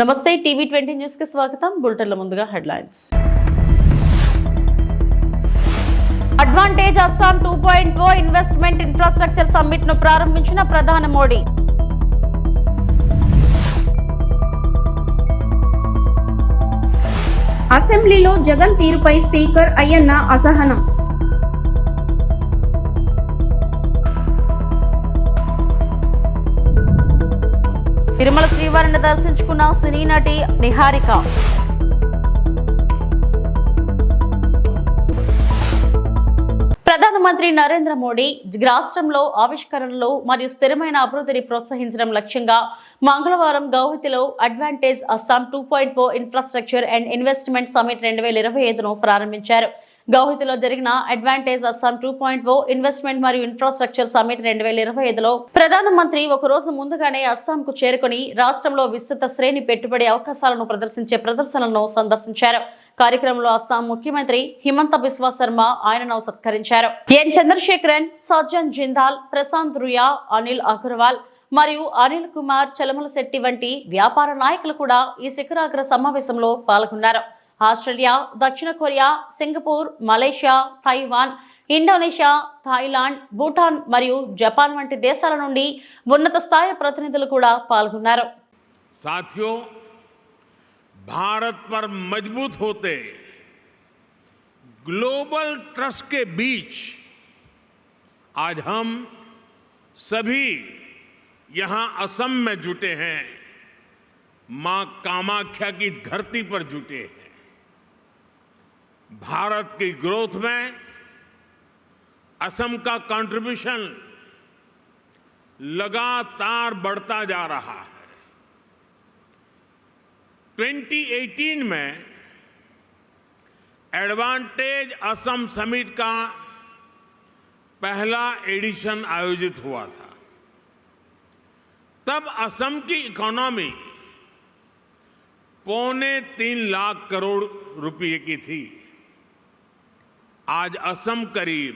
నమస్తే TV 20 news కి స్వాగతం. బులెటిన్ల ముందుగా headlines. Advantage Assam 2.0 investment infrastructure summit ను ప్రారంభించిన ప్రధాని మోడీ. అసెంబ్లీలో జగన్ తీరుపై స్పీకర్ అయ్యన్న అసహనం. తిరుమల శ్రీవారిని దర్శించుకున్న సినీ నటి నిహారిక. ప్రధానమంత్రి నరేంద్ర మోడీ రాష్ట్రంలో ఆవిష్కరణలు మరియు స్థిరమైన అభివృద్ధిని ప్రోత్సహించడం లక్ష్యంగా మంగళవారం గౌహతిలో Advantage Assam 2.0 infrastructure and investment summit 2025ను ప్రారంభించారు. గౌహతిలో జరిగిన అడ్వాంటేజ్ అస్సాం 2.0 ఇన్వెస్ట్మెంట్ మరియు ఇన్ఫ్రాస్ట్రక్చర్ సమిట్ 2025లో ప్రధానమంత్రి ఒక రోజు ముందుగానే అస్సాంకు చేరుకుని రాష్ట్రంలో విస్తృత శ్రేణి పెట్టుబడి అవకాశాలను ప్రదర్శించే ప్రదర్శనలను సందర్శించారు. కార్యక్రమంలో అస్సాం ముఖ్యమంత్రి హిమంత బిశ్వా శర్మ ఆయనను సత్కరించారు. ఎన్ చంద్రశేఖరన్, సజ్జన్ జిందాల్, ప్రశాంత్ రుయా, అనిల్ అగర్వాల్ మరియు అనిల్ కుమార్ చలమలశెట్టి వంటి వ్యాపార నాయకులు కూడా ఈ శిఖరాగ్ర సమావేశంలో పాల్గొన్నారు. ఆస్ట్రేలియా, దక్షిణ Korea, Singapore, Malaysia, Taiwan, Indonesia, Thailand, Bhutan మరియు జపాన్ వంటి దేశాల నుండి ఉన్నత స్థాయి ప్రతినిధులు కూడా పాల్గొన్నారు. साथियों, भारत पर मजबूत होते ग्लोबल ट्रस्ट के बीच आज हम सभी यहां असम में जुटे हैं, मां कामाख्या की धरती पर जुटे हैं. भारत की ग्रोथ में असम का कंट्रीब्यूशन लगातार बढ़ता जा रहा है. 2018 में एडवांटेज असम समिट का पहला एडिशन आयोजित हुआ था. तब असम की इकोनॉमी 3.25 लाख करोड़ रुपए की थी. आज असम करीब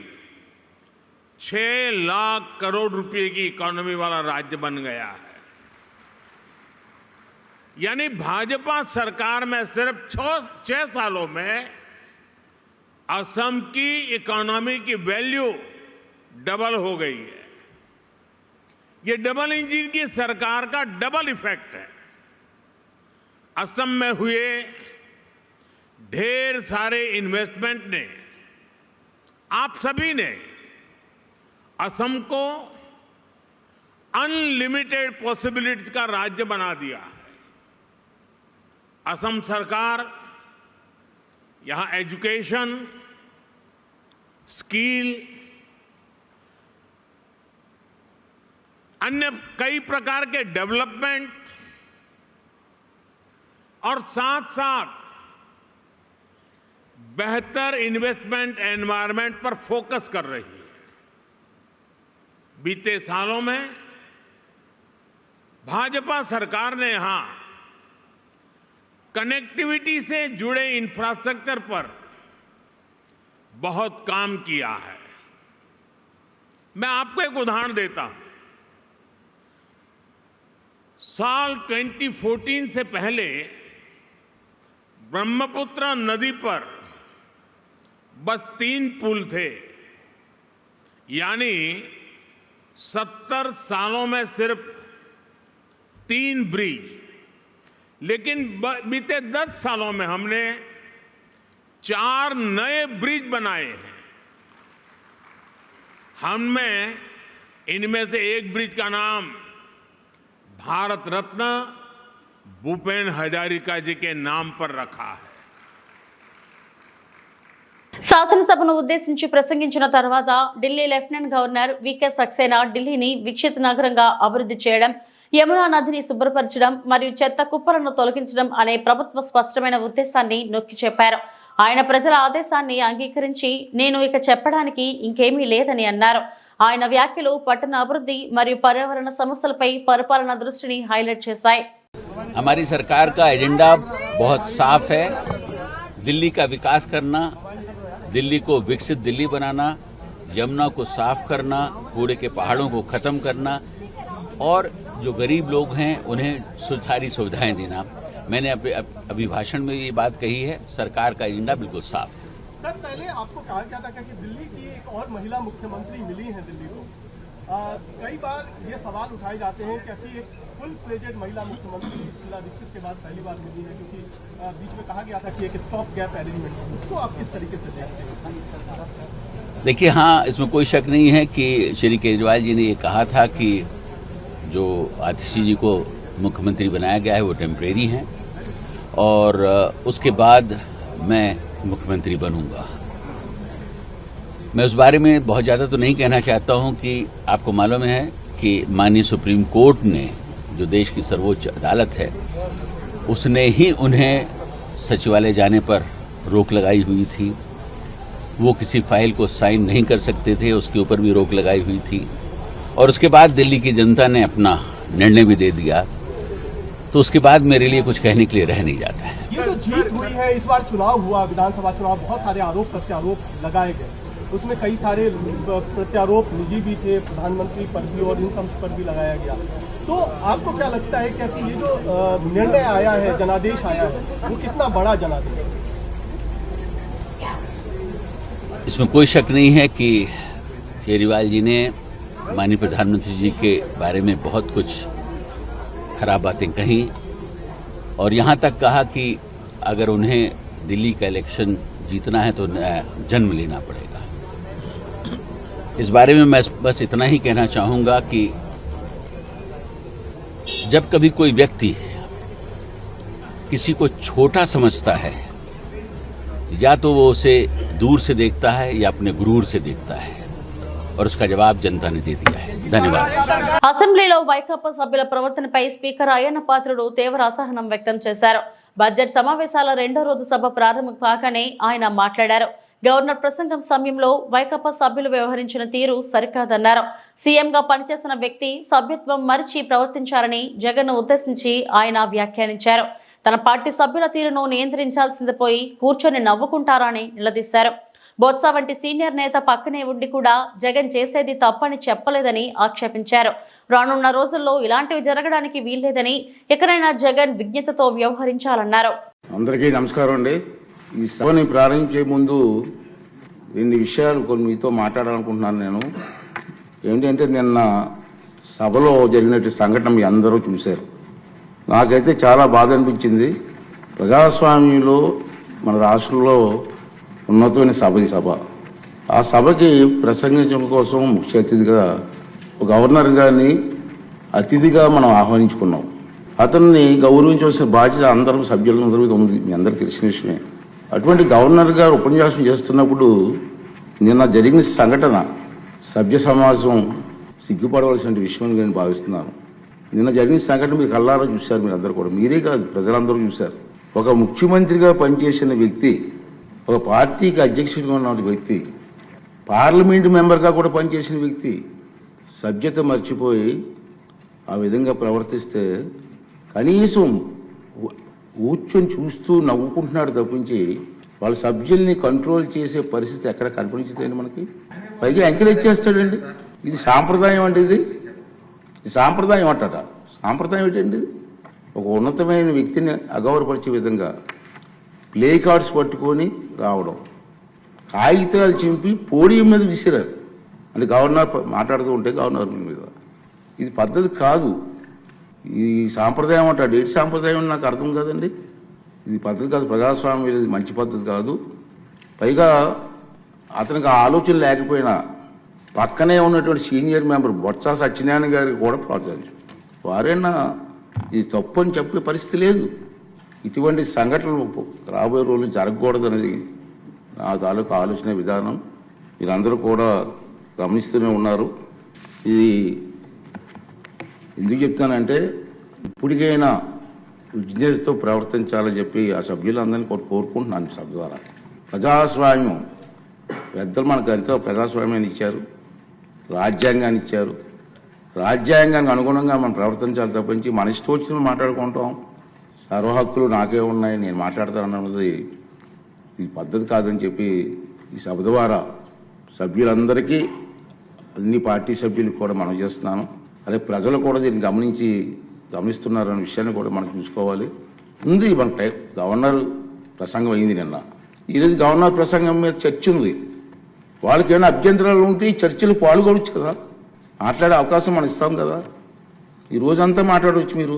6 लाख करोड़ रुपए की इकोनॉमी वाला राज्य बन गया है. यानी भाजपा सरकार में सिर्फ 6 सालों में असम की इकोनॉमी की वैल्यू डबल हो गई है. ये डबल इंजन की सरकार का डबल इफेक्ट है. असम में हुए ढेर सारे इन्वेस्टमेंट ने, आप सभी ने असम को अनलिमिटेड पॉसिबिलिटीज का राज्य बना दिया है. असम सरकार यहां एजुकेशन, स्किल, अन्य कई प्रकार के डेवलपमेंट और साथ साथ बेहतर इन्वेस्टमेंट एनवायरनमेंट पर फोकस कर रही है. बीते सालों में भाजपा सरकार ने यहां कनेक्टिविटी से जुड़े इंफ्रास्ट्रक्चर पर बहुत काम किया है. मैं आपको एक उदाहरण देता हूं. साल 2014 से पहले ब्रह्मपुत्र नदी पर बस 3 पुल थे. यानी 70 सालों में सिर्फ 3 ब्रिज. लेकिन बीते 10 सालों में हमने 4 नए ब्रिज बनाए हैं. हमने इनमें से एक ब्रिज का नाम भारत रत्न भूपेन हजारिका जी के नाम पर रखा है. శాసనసభను ఉద్దేశించి ప్రసంగించిన తర్వాత Delhi lieutenant governor V K Saxena ఢిల్లీని వికసిత నగరంగా అభివృద్ధి చేయడం, యమునా నదిని శుభ్రపరచడం మరియు చెత్త కుప్పలను తొలగించడం అనే ప్రభుత్వ స్పష్టమైన ఉద్దేశాన్ని నొక్కి చెప్పారు. ఆయన ప్రజల ఆదేశాన్ని అంగీకరించి నేను ఇక చెప్పడానికి ఇంకేమీ లేదని అన్నారు. ఆయన వ్యాఖ్యలు పట్టణ అభివృద్ధి మరియు పర్యావరణ సమస్యలపై పరిపాలన దృష్టిని హైలైట్ చేశాయి. हमारी सरकार का एजेंडा बहुत साफ है. दिल्ली का विकास करना, दिल्ली को विकसित दिल्ली बनाना, यमुना को साफ करना, कूड़े के पहाड़ों को खत्म करना और जो गरीब लोग हैं उन्हें सारी सुविधाएं देना. मैंने अपने अभिभाषण में ये बात कही है, सरकार का एजेंडा बिल्कुल साफ है। सर, पहले आपको कहा गया था कि दिल्ली की एक और महिला मुख्यमंत्री मिली है दिल्ली को। कई बार ये सवाल उठाए जाते हैं कि एक फुल फ्लेजेड महिला मुख्यमंत्री शीला दीक्षित के बाद पहली बार मिली है, क्योंकि बीच में कहा गया था कि एक स्टॉप गैप अरेंजमेंट, उसको आप किस तरीके से देखते हैं? देखिए, हाँ, इसमें कोई शक नहीं है कि श्री केजरीवाल जी ने ये कहा था कि जो आतिशी जी को मुख्यमंत्री बनाया गया है वो टेम्परेरी है और उसके बाद मैं मुख्यमंत्री बनूंगा। मैं उस बारे में बहुत ज्यादा तो नहीं कहना चाहता हूं कि आपको मालूम है कि माननीय सुप्रीम कोर्ट ने, जो देश की सर्वोच्च अदालत है, उसने ही उन्हें सचिवालय जाने पर रोक लगाई हुई थी। वो किसी फाइल को साइन नहीं कर सकते थे, उसके ऊपर भी रोक लगाई हुई थी और उसके बाद दिल्ली की जनता ने अपना निर्णय भी दे दिया। तो उसके बाद मेरे लिए कुछ कहने के लिए रह नहीं जाता है। ये जो जीत हुई है, इस बार चुनाव हुआ, विधानसभा चुनाव, बहुत सारे आरोप प्रत्यारोप लगाए गए, उसमें कई सारे प्रत्यारोप निजी भी थे, प्रधानमंत्री पर भी और इन सब पर भी लगाया गया। तो आपको क्या लगता है कि ये जो निर्णय आया है, जनादेश आया है, वो कितना बड़ा जनादेश है? इसमें कोई शक नहीं है कि केजरीवाल जी ने माननीय प्रधानमंत्री जी के बारे में बहुत कुछ खराब बातें कही और यहां तक कहा कि अगर उन्हें दिल्ली का इलेक्शन जीतना है तो जन्म लेना पड़ेगा। इस बारे में मैं बस इतना ही कहना चाहूंगा कि जब कभी कोई व्यक्ति किसी को छोटा समझता है, या तो वो उसे दूर से देखता है या अपने गुरूर से देखता है और उसका जवाब जनता ने दे दिया है। धन्यवाद। అసెంబ్లీలో వైకాపా సభ్యుల ప్రవర్తనపై స్పీకర్ అయ్యన్న పాత్రుడు తీవ్ర అసహనం వ్యక్తం చేశారు. బడ్జెట్ సమావేశాల రెండో రోజు సభ ప్రారంభం కాగానే ఆయన మాట్లాడారు. గవర్నర్ ప్రసంగం సమయంలో వైకాపా సభ్యులు వ్యవహరించిన తీరు సరికాదన్నారు. సీఎంగా పనిచేసిన వ్యక్తి సభ్యత్వం మరిచి ప్రవర్తించారని జగన్ను ఉద్దేశించి ఆయన వ్యాఖ్యానించారు. తన పార్టీ సభ్యుల తీరును నియంత్రించాల్సింది పోయి కూర్చొని నవ్వుకుంటారని నిలదీశారు. బొత్స వంటి సీనియర్ నేత పక్కనే ఉండి కూడా జగన్ చేసేది తప్పని చెప్పలేదని ఆక్షేపించారు. రానున్న రోజుల్లో ఇలాంటివి జరగడానికి వీల్లేదని, ఎక్కడైనా జగన్ విజ్ఞతతో వ్యవహరించాలన్నారు. అందరికీ నమస్కారం అండి. ఈ సభని ప్రారంభించే ముందు రెండు విషయాలు కొన్ని మీతో మాట్లాడాలనుకుంటున్నాను. నేను ఏంటంటే, నిన్న సభలో జరిగినట్టు సంఘటన మీ అందరూ చూశారు. నాకైతే చాలా బాధ అనిపించింది. ప్రజాస్వామ్యంలో మన రాష్ట్రంలో ఉన్నతమైన సభ ఈ సభ. ఆ సభకి ప్రసంగించడం కోసం ముఖ్య అతిథిగా గవర్నర్ గారిని అతిథిగా మనం ఆహ్వానించుకున్నాం. అతన్ని గౌరవించవలసిన బాధ్యత అందరూ సభ్యులందరూ మీద ఉంది, మీ అందరికీ తెలిసిన విషయమే. అటువంటి గవర్నర్ గారు ఉపన్యాసం చేస్తున్నప్పుడు నిన్న జరిగిన సంఘటన సభ్య సమాజం సిగ్గుపడవలసిన విషయం నేను భావిస్తున్నాను. నిన్న జరిగిన సంఘటన మీరు కళ్ళారా చూశారు, మీరు అందరూ కూడా, మీరే కాదు ప్రజలందరూ చూశారు. ఒక ముఖ్యమంత్రిగా పనిచేసిన వ్యక్తి, ఒక పార్టీకి అధ్యక్షుడిగా ఉన్న వ్యక్తి, పార్లమెంటు మెంబర్గా కూడా పనిచేసిన వ్యక్తి సభ్యత మర్చిపోయి ఆ విధంగా ప్రవర్తిస్తే కనీసం కూర్చొని చూస్తూ నవ్వుకుంటున్నాడు తప్పించి వాళ్ళ సభ్యుల్ని కంట్రోల్ చేసే పరిస్థితి ఎక్కడ కనిపించదండి మనకి. పైగా ఎంకరేజ్ చేస్తాడండి. ఇది సాంప్రదాయం అండి, ఇది సాంప్రదాయం అంటట. సాంప్రదాయం ఏంటండి? ఒక ఉన్నతమైన వ్యక్తిని అగౌరవపరిచే విధంగా ప్లే కార్డ్స్ పట్టుకొని రావడం, కాగితాలు చింపి పోడియం మీద విసిరారు. అంటే గవర్నర్ మాట్లాడుతూ ఉంటే గవర్నర్ మీద, ఇది పద్ధతి కాదు. ఈ సాంప్రదాయం అంటాడు. ఏంటి సాంప్రదాయం నాకు అర్థం కాదండి. ఇది పద్ధతి కాదు, ప్రజాస్వామ్యం ఇది మంచి పద్ధతి కాదు. పైగా అతనికి ఆలోచన లేకపోయినా పక్కనే ఉన్నటువంటి సీనియర్ మెంబర్ బొత్స సత్యనారాయణ గారికి కూడా ప్రోత్సహించారు. వారైనా ఇది తప్పు అని చెప్పే పరిస్థితి లేదు. ఇటువంటి సంఘటనలు రాబోయే రోజులు జరగకూడదు అనేది నా తాలూకు ఆలోచన విధానం. మీరందరూ కూడా గమనిస్తూనే ఉన్నారు. ఇది ఎందుకు చెప్తానంటే, ఇప్పటికైనా విజ్ఞతతో ప్రవర్తించాలని చెప్పి ఆ సభ్యులందరినీ కోరుకుంటున్నాను. సభ ద్వారా ప్రజాస్వామ్యం, పెద్దలు మనకు ఎంతో ప్రజాస్వామ్యాన్ని ఇచ్చారు, రాజ్యాంగాన్ని ఇచ్చారు. రాజ్యాంగానికి అనుగుణంగా మనం ప్రవర్తించాలి తప్పించి మన ఇష్టం వచ్చిన మాట్లాడుకుంటాం, సర్వ హక్కులు నాకే ఉన్నాయి, నేను మాట్లాడతానన్నది ఇది పద్ధతి కాదని చెప్పి ఈ సభ ద్వారా సభ్యులందరికీ, అన్ని పార్టీ సభ్యులకు కూడా మనం చేస్తున్నాను. అదే ప్రజలు కూడా దీన్ని గమనిస్తున్నారనే విషయాన్ని కూడా మనం చూసుకోవాలి. ఉంది. మన గవర్నర్ ప్రసంగం అయింది నిన్న. ఈరోజు గవర్నర్ ప్రసంగం మీద చర్చ ఉంది. వాళ్ళకి ఏమైనా అభ్యంతరాలు ఉంటే ఈ చర్చలు పాల్గొనవచ్చు కదా, మాట్లాడే అవకాశం మనం ఇస్తాం కదా. ఈ రోజంతా మాట్లాడవచ్చు. మీరు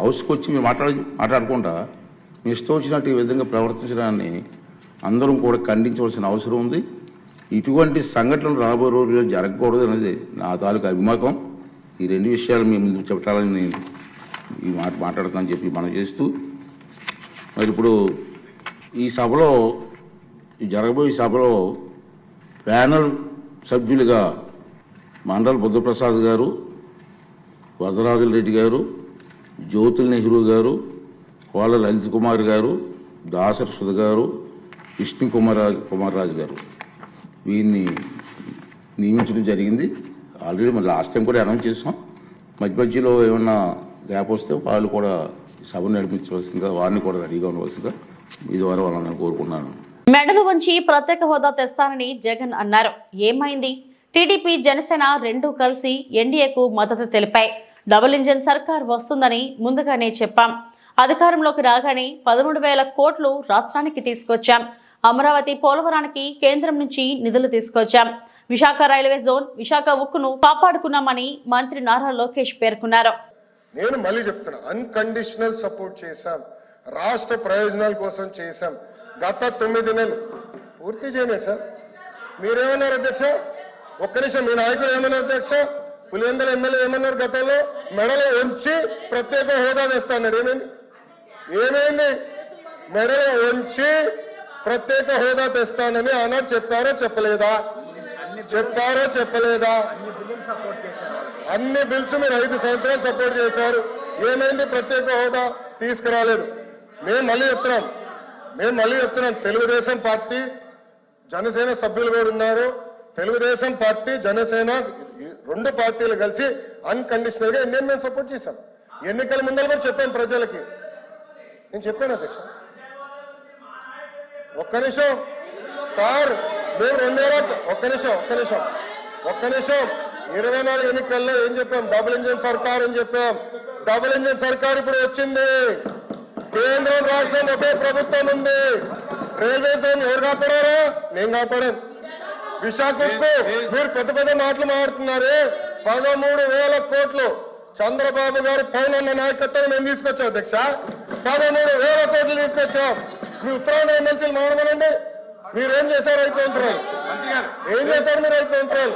హౌస్కి వచ్చి మీరు మాట్లాడకుండా మీ ఇష్టం వచ్చినట్టు ఈ విధంగా ప్రవర్తించడాన్ని అందరం కూడా ఖండించవలసిన అవసరం ఉంది. ఇటువంటి సంఘటనలు రాబోయే రోజుల్లో జరగకూడదు అనేది నా తాలూకు అభిమతం. ఈ రెండు విషయాలు మీ ముందు చెప్పాలని నేను ఈ మాట మాట్లాడుతానని చెప్పి మనం చేస్తూ, మరి ఇప్పుడు ఈ సభలో జరగబోయే సభలో ప్యానల్ సభ్యులుగా మండల్ బుద్ధప్రసాద్ గారు, వరదరాజుల రెడ్డి గారు, జ్యోతుల్ నెహ్రూ గారు, కోళ్ళ లలిత్ కుమార్ గారు, దాసర్ సుధ గారు, విష్ణు కుమార్ రాజు గారు వీరిని నియమించడం జరిగింది. ఆల్రెడీ మరి లాస్ట్ టైం కూడా అనౌన్స్ చేసాం. మధ్యలో ఏమన్నా గ్యాప్ వస్తే వాళ్ళు కూడా సభను నడిపించవలసిందిగా, వారిని కూడా రెడీగా ఉండవలసిందిగా ఇది ద్వారా వాళ్ళని కోరుకున్నాను. మెడలు వంచి ప్రత్యేక హోదా తెస్తానని జగన్ అన్నారు. ఏమైంది? టీడీపీ జనసేన రెండూ కలిసి ఎన్డీఏకు మద్దతు తెలిపాయి. డబుల్ ఇంజిన్ సర్కార్ వస్తుందని ముందుగానే చెప్పాం. అధికారంలోకి రాగానే 13,000 కోట్లు రాష్ట్రానికి తీసుకొచ్చాం. అమరావతి పోలవరానికి కేంద్రం నుంచి నిధులు తీసుకొచ్చాం. విశాఖ రైల్వే జోన్, విశాఖ ఉక్కును కాపాడుకున్నామని మంత్రి నారా లోకేష్ పేర్కొన్నారు. నేను మళ్ళీ చెప్తున్నా, అన్కండిషనల్ సపోర్ట్ చేశాం, రాష్ట్ర ప్రయోజనాల కోసం చేశాం. గత 9 నెలలు పూర్తి చేయలేదు సార్. మీరేమన్నారు అధ్యక్ష? ఒక్క నిమిషం, మీ నాయకుడు ఏమన్నారు అధ్యక్ష? పులివెందుల ఎమ్మెల్యే ఏమన్నారు? గతంలో మెడలో ఉంచి ప్రత్యేక హోదా తెస్తాడు. ఏమైంది? మెడలో ఉంచి ప్రత్యేక హోదా తెస్తానని ఆనాడు చెప్పారో చెప్పలేదా? అన్ని బిల్స్ మీరు 5 సంవత్సరాలు సపోర్ట్ చేశారు. ఏమైంది? ప్రత్యేక హోదా తీసుకురాలేదు. మేము మళ్ళీ చెప్తున్నాం, తెలుగుదేశం పార్టీ జనసేన సభ్యులు కూడా ఉన్నారు. తెలుగుదేశం పార్టీ జనసేన రెండు పార్టీలు కలిసి అన్కండిషనల్ గా ఇండియన్ మేము సపోర్ట్ చేశాం. ఎన్నికల ముందర కూడా చెప్పాను ప్రజలకి. నేను చెప్పాను అధ్యక్ష. ఒక్క నిమిషం సార్, మేము 24 ఎన్నికల్లో ఏం చెప్పాం? డబుల్ ఇంజిన్ సర్కార్ అని చెప్పాం. డబుల్ ఇంజిన్ సర్కార్ ఇప్పుడు వచ్చింది. కేంద్రం రాష్ట్రం ఒకే ప్రభుత్వం ఉంది. రైల్వే జోన్ ఎవరు కాపాడారా? నేను కాపాడాను. విశాఖకు మీరు పెద్ద మాటలు మాట్లాడుతున్నారు. 13,000 కోట్లు చంద్రబాబు గారు పైన నాయకత్వం మేము తీసుకొచ్చాం అధ్యక్ష. 13,000 కోట్లు తీసుకొచ్చాం. మీ ఉత్తరాంధ్ర ఎమ్మెల్సీలు మాట్లాడమనండి. మీరేం చేశారు 5 సంవత్సరాలు? ఏం చేశారు మీరు 5 సంవత్సరాలు?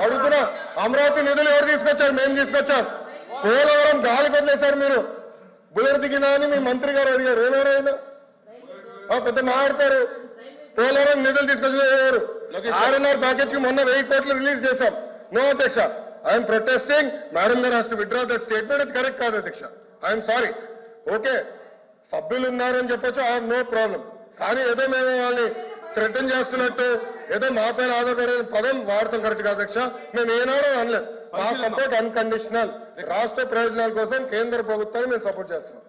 అడుగుతున్నా. అమరావతి నిధులు ఎవరు తీసుకొచ్చారు? మేము తీసుకొచ్చాం. పోలవరం గాలికి వదిలేశారు మీరు. బుల్లెట్ దిగినా అని మీ మంత్రి గారు అడిగారు. ఏమేమైనా పెద్ద మాట్లాడతారు. పోలవరం నిధులు తీసుకొచ్చారు. 6.5 ప్యాకేజ్ కి మొన్న 1000 కోట్లు రిలీజ్ చేశాం. నో అధ్యక్ష, ఐఎమ్ ప్రొటెస్టింగ్. మేడం గారు has to withdraw that statement. ఇది కరెక్ట్ కాదు అధ్యక్ష. I'm sorry. ఓకే, సభ్యులు ఉన్నారని చెప్పొచ్చు, ఐ హావ్ నో ప్రాబ్లం. కానీ ఏదో మేము వాళ్ళని థ్రెటన్ చేస్తున్నట్టు, ఏదో మా పైన ఆధారపడే పదం వాడతాం కరెక్ట్ కాదు అధ్యక్ష. మేము ఏనాడో అనలేదు. మా సపోర్ట్ అన్కండిషనల్. రాష్ట్ర ప్రయోజనాల కోసం కేంద్ర ప్రభుత్వాన్ని మేము సపోర్ట్ చేస్తున్నాం.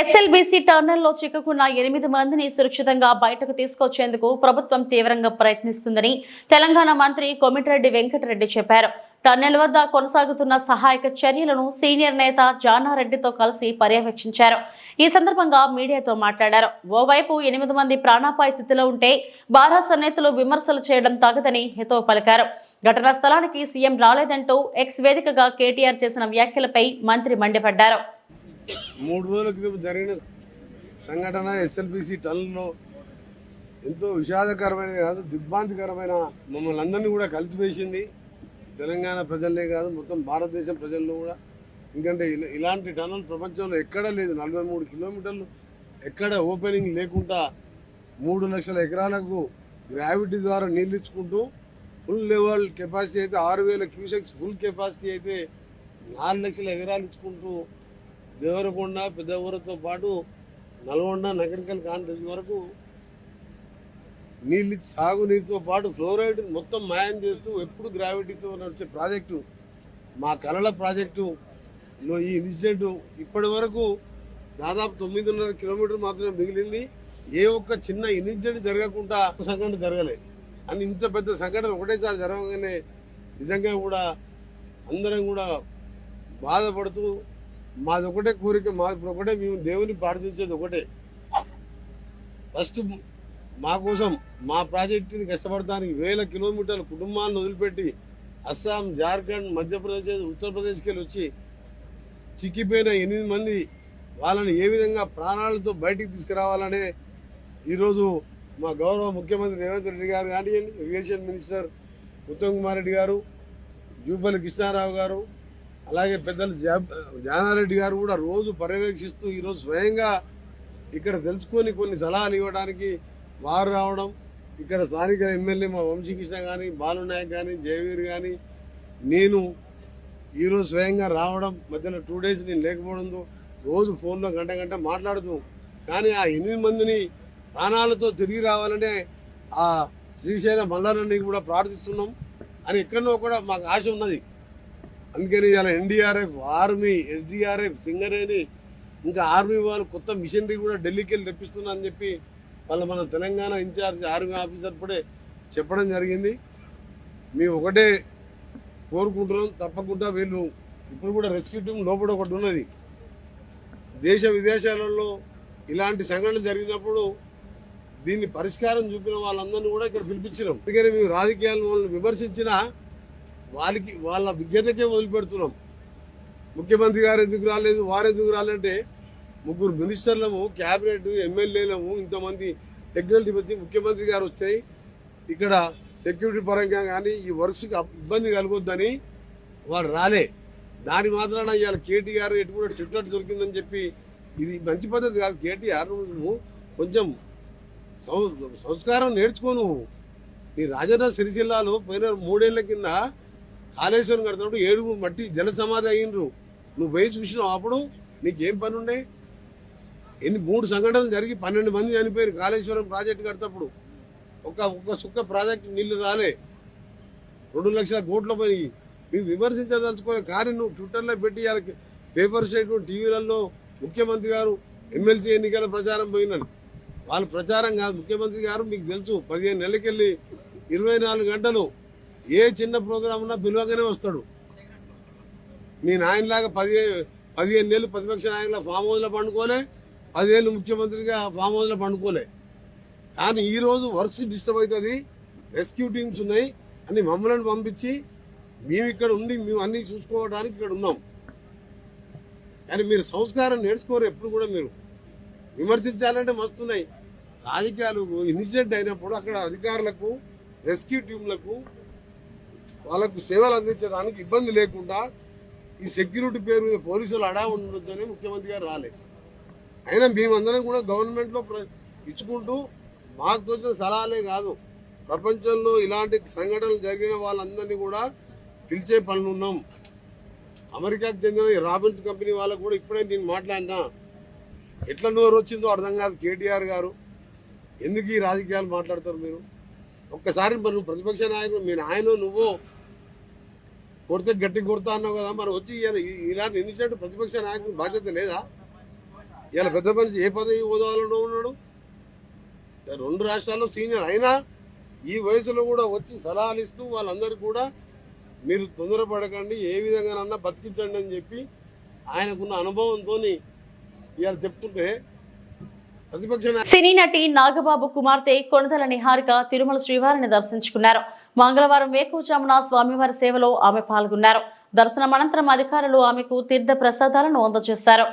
ఎస్ఎల్బీసీ టన్నెల్లో చిక్కుకున్న 8 మందిని సురక్షితంగా బయటకు తీసుకొచ్చేందుకు ప్రభుత్వం తీవ్రంగా ప్రయత్నిస్తుందని తెలంగాణ మంత్రి కోమటిరెడ్డి వెంకటరెడ్డి చెప్పారు. టన్నెల్ వద్ద కొనసాగుతున్న సహాయక చర్యలను సీనియర్ నేత జానారెడ్డితో కలిసి పర్యవేక్షించారు. ఈ సందర్భంగా మీడియాతో మాట్లాడారు. ఓవైపు 8 మంది ప్రాణాపాయ స్థితిలో ఉంటే బారాస నేతలు విమర్శలు చేయడం తగదని హితవు పలికారు. ఘటనా స్థలానికి సీఎం రాలేదంటూ ఎక్స్ వేదికగా కేటీఆర్ చేసిన వ్యాఖ్యలపై మంత్రి మండిపడ్డారు. 3 రోజుల క్రితం జరిగిన సంఘటన ఎస్ఎల్బీసీ టన్నులో ఎంతో విషాదకరమైనది కాదు, దిగ్భ్రాంతికరమైన మమ్మల్ని అందరినీ కూడా కలిసివేసింది. తెలంగాణ ప్రజలనే కాదు, మొత్తం భారతదేశం ప్రజల్లో కూడా. ఎందుకంటే ఇలాంటి టన్నులు ప్రపంచంలో ఎక్కడా లేదు. 43 కిలోమీటర్లు ఎక్కడ ఓపెనింగ్ లేకుండా 3 లక్షల ఎకరాలకు గ్రావిటీ ద్వారా నీళ్ళు ఇచ్చుకుంటూ ఫుల్ లెవెల్ కెపాసిటీ అయితే 6,000 క్యూసెక్స్, ఫుల్ కెపాసిటీ అయితే 4 లక్షల ఎకరాలు ఇచ్చుకుంటూ దేవరకొండ, పెద్ద ఊరతో పాటు నల్గొండ, నగరికల్ కాన్ఫరెన్స్ వరకు నీళ్ళు సాగునీరుతో పాటు ఫ్లోరైడ్ మొత్తం మాయం చేస్తూ ఎప్పుడు గ్రావిటీతో నడిచే ప్రాజెక్టు, మా కలల ప్రాజెక్టులో ఈ ఇన్సిడెంట్ ఇప్పటి వరకు దాదాపు 9.5 కిలోమీటర్ మాత్రమే మిగిలింది. ఏ ఒక్క చిన్న ఇన్సిడెంట్ జరగకుండా సంఘటన జరగలేదు. అని ఇంత పెద్ద సంఘటన ఒకటేసారి జరగగానే నిజంగా కూడా అందరం కూడా బాధపడుతూ మాది ఒకటే కోరిక, మాది ఒకటే, మేము దేవుని ప్రార్థించేది ఒకటే, ఫస్ట్ మా కోసం మా ప్రాజెక్టుని కష్టపడటానికి 1000 కిలోమీటర్ల కుటుంబాలను వదిలిపెట్టి అస్సాం, జార్ఖండ్, మధ్యప్రదేశ్, ఉత్తరప్రదేశ్కి వెళ్ళి వచ్చి చిక్కిపోయిన 8 మంది వాళ్ళని ఏ విధంగా ప్రాణాలతో బయటికి తీసుకురావాలనే ఈరోజు మా గౌరవ ముఖ్యమంత్రి రేవంత్ రెడ్డి గారు కానివ్వండి, ఇరిగేషన్ మినిస్టర్ ఉత్తమ్ కుమార్ రెడ్డి గారు, జూపల్లి కృష్ణారావు గారు, అలాగే పెద్దలు జానారెడ్డి గారు కూడా రోజు పర్యవేక్షిస్తూ ఈరోజు స్వయంగా ఇక్కడ తెలుసుకొని కొన్ని సలహాలు ఇవ్వడానికి వారు రావడం, ఇక్కడ స్థానిక ఎమ్మెల్యే మా వంశీకృష్ణ కానీ, బాలు నాయక్ కానీ, జయవీర్ కానీ, నేను ఈరోజు స్వయంగా రావడం, మధ్యలో 2 డేస్ నేను లేకపోవడంతో రోజు ఫోన్లో గంట మాట్లాడుతూ, కానీ ఆ 8 మందిని ప్రాణాలతో తిరిగి రావాలనే ఆ శ్రీశైల మల్లారెడ్డి కూడా ప్రార్థిస్తున్నాం అని ఎక్కడో కూడా మాకు ఆశ ఉన్నది. అందుకని ఇలా ఎన్డీఆర్ఎఫ్, ఆర్మీ, ఎస్డీఆర్ఎఫ్, సింగరేణి, ఇంకా ఆర్మీ వాళ్ళు కొత్త మిషనరీ కూడా ఢిల్లీకి వెళ్ళి తెప్పిస్తున్నా అని చెప్పి మన తెలంగాణ ఇన్ఛార్జ్ ఆర్మీ ఆఫీసర్ ఇప్పుడే చెప్పడం జరిగింది. మేము ఒకటే కోరుకుంటున్నాం, తప్పకుండా వీళ్ళు ఇప్పుడు కూడా రెస్క్యూ టీం లోపల ఒకటి ఉన్నది. దేశ విదేశాలలో ఇలాంటి సంఘటనలు జరిగినప్పుడు దీన్ని పరిష్కారం చూపిన వాళ్ళందరినీ కూడా ఇక్కడ పిలిపించినాం. అందుకని మేము రాజకీయాలను వాళ్ళని విమర్శించినా వాళ్ళ విజ్ఞతకే వదిలిపెడుతున్నాం. ముఖ్యమంత్రి గారు ఎందుకు రాలేదు, వారు ఎందుకు రాలంటే 3 మినిస్టర్లము, క్యాబినెట్, ఎమ్మెల్యేలము, ఇంతమంది టెక్నాలజీ వచ్చి ముఖ్యమంత్రి గారు వచ్చాయి, ఇక్కడ సెక్యూరిటీ పరంగా కానీ ఈ వర్క్స్కి ఇబ్బంది కలగొద్దని వారు రాలే. దాని మాత్రాన ఇవాళ కేటీఆర్ ఎటు కూడా ట్విట్టర్ దొరికిందని చెప్పి ఇది మంచి పద్ధతి కాదు. కేటీఆర్ నువ్వు కొంచెం సంస్కారం నేర్చుకోను. నీ రాజన్న సిరిసిల్లాలో పోయిన 3 ఏళ్ల కింద కాళేశ్వరం కడుతున్నప్పుడు 7 మట్టి జల సమాధి అయ్యిండ్రు. నువ్వు పోయి చూసినావు, అప్పుడు నీకేం పని ఉండే? 3 సంఘటనలు జరిగి 12 మంది చనిపోయారు కాళేశ్వరం ప్రాజెక్టు కడతప్పుడు. ఒక్క సుక్క ప్రాజెక్టు నీళ్లు రాలే, 2 లక్షల కోట్లు పోయి. మేము విమర్శించదలుచుకోలే, కానీ నువ్వు ట్విట్టర్లో పెట్టి పేపర్ స్టేట్మెంట్, టీవీలలో ముఖ్యమంత్రి గారు ఎమ్మెల్సీ ఎన్నికల ప్రచారం పోయినాను. వాళ్ళ ప్రచారం కాదు. ముఖ్యమంత్రి గారు మీకు తెలుసు 15 నెలలకెళ్ళి 24 గంటలు ఏ చిన్న ప్రోగ్రాం ఉన్నా పిలవగానే వస్తాడు. మీ నాయనలాగా 15 నెలలు ప్రతిపక్ష నాయకుల ఫామ్ హౌస్లో పండుకోలే, 10 ఏళ్ళు ముఖ్యమంత్రిగా ఫామ్ హౌస్లో పండుకోలే. కానీ ఈరోజు వర్క్స్ డిస్టర్బ్ అవుతుంది, రెస్క్యూ టీమ్స్ ఉన్నాయి అని మమ్మల్ని పంపించి మేము ఇక్కడ ఉండి మేము అన్నీ చూసుకోవడానికి ఇక్కడ ఉన్నాం. కానీ మీరు సంస్కారం నేర్చుకోరు. ఎప్పుడు కూడా మీరు విమర్శించాలంటే మస్తున్నాయి. రాజకీయాలు ఇన్సిడెంట్ అయినప్పుడు అక్కడ అధికారులకు, రెస్క్యూ టీంలకు వాళ్ళకు సేవలు అందించడానికి ఇబ్బంది లేకుండా ఈ సెక్యూరిటీ పేరు మీద పోలీసులు అడా ఉండొద్దని ముఖ్యమంత్రి గారు రాలే. అయినా మేమందరం కూడా గవర్నమెంట్లో ఇచ్చుకుంటూ మాకు తోచిన సలహాలే కాదు, ప్రపంచంలో ఇలాంటి సంఘటనలు జరిగిన వాళ్ళందరినీ కూడా పిలిచే పనులు ఉన్నాం. అమెరికాకు చెందిన రాబిన్స్ కంపెనీ వాళ్ళకు కూడా ఇప్పుడే నేను మాట్లాడినా. ఎట్లా నోరు వచ్చిందో అర్థం కాదు. కేటీఆర్ గారు ఎందుకు ఈ రాజకీయాలు మాట్లాడతారు మీరు? ఒక్కసారి మరి నువ్వు ప్రతిపక్ష నాయకుడు, మీ నాయన నువ్వు కొడితే గట్టి కొడతా అన్నావు కదా, మరి వచ్చి ఇలాంటి ఇన్సిడెంట్ ప్రతిపక్ష నాయకుడు బాధ్యత లేదా? ఇలా పెద్ద మనిషి ఏ పదవి హోదాలో ఉన్నాడు, 2 రాష్ట్రాల్లో సీనియర్ అయినా ఈ వయసులో కూడా వచ్చి సలహాలు ఇస్తూ వాళ్ళందరికీ కూడా మీరు తొందరపడకండి, ఏ విధంగానన్నా బతికించండి అని చెప్పి ఆయనకున్న అనుభవంతో ఇవాళ చెప్తుంటే ప్రతిపక్ష. సినీ నటి నాగబాబు కుమార్తె కొణిదెల నిహారిక తిరుమల శ్రీవారిని దర్శించుకున్నారు. మంగళవారం వేకువజామున స్వామివారి సేవలో ఆమె పాల్గొన్నారు. దర్శనం అనంతరం అధికారులు ఆమెకు తీర్థ ప్రసాదాలను అందజేశారు.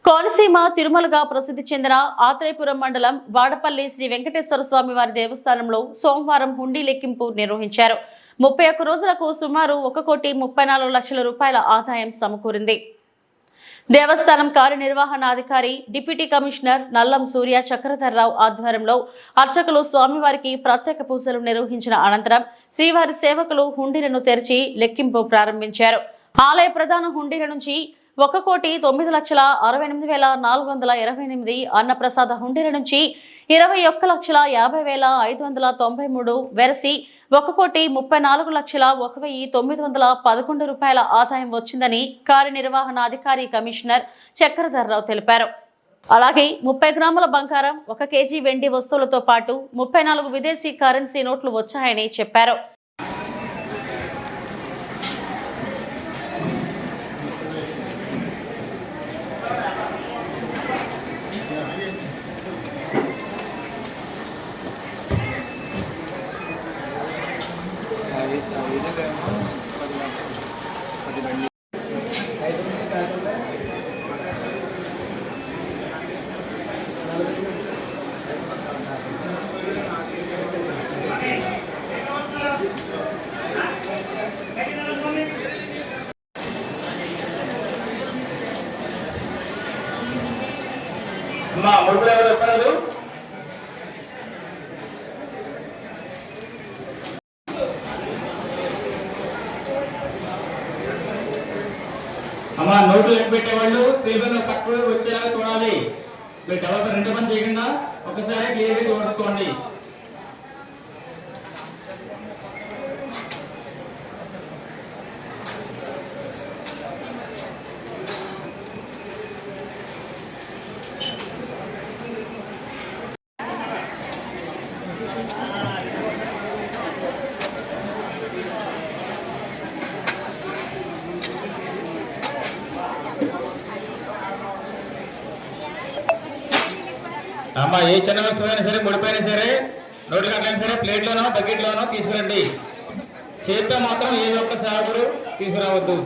కోనసీమ తిరుమలగా ప్రసిద్ధి చెందిన ఆత్రేయపురం మండలం వాడపల్లి శ్రీ వెంకటేశ్వర స్వామి వారి దేవస్థానంలో సోమవారం హుండీ లెక్కింపు నిర్వహించారు. 31 రోజులకు సుమారు 1,34,00,000 రూపాయల ఆదాయం సమకూరింది. దేవస్థానం కార్యనిర్వహణాధికారి డిప్యూటీ కమిషనర్ నల్లం సూర్య చక్రధర్రావు ఆధ్వర్యంలో అర్చకులు స్వామివారికి ప్రత్యేక పూజలు నిర్వహించిన అనంతరం శ్రీవారి సేవకులు హుండీలను తెరిచి లెక్కింపు ప్రారంభించారు. ఆలయ ప్రధాన హుండీల నుంచి 1,09,68,428, అన్నప్రసాద హుండీల నుంచి 21,50,593 వెరసి 1,34,01,911 రూపాయల ఆదాయం వచ్చిందని కార్యనిర్వహణాధికారి కమిషనర్ చక్రధర్రావు తెలిపారు. అలాగే 30 గ్రాముల బంగారం, 1 కేజీ వెండి వస్తువులతో పాటు 34 విదేశీ కరెన్సీ నోట్లు వచ్చాయని చెప్పారు. అమ్మా నోట్లు లెక్క పెట్టేవాళ్ళు పేపర్ పక్కన వచ్చేలాగా చూడాలి. మీరు డబల్ 2 మంది చేయకుండా ఒకసారి క్లియర్గా చూసుకోండి. అమ్మా ఏ చిన్న వస్తువు అయినా సరే, ముడిపోయినా సరే, నోట్లు కట్లైనా సరే ప్లేట్లోనో బకెట్లోనో తీసుకురండి. చేతితో మాత్రం ఏ ఒక్క సేవకుడు తీసుకురావద్దు.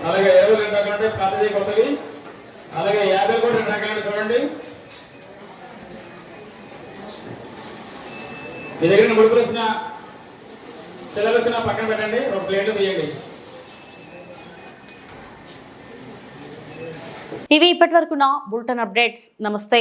అలాగే 20 రకాలు పాతది కొత్తవి, అలాగే 50 కూడా 2 రకాలు చూడండి. మీ దగ్గర ముడుపులు వచ్చిన పిల్లలు వచ్చిన పక్కన పెట్టండి, 1 ప్లేట్ తీయండి. ఇవి ఇప్పటివరకు నా బులెటిన్ అప్డేట్స్. నమస్తే.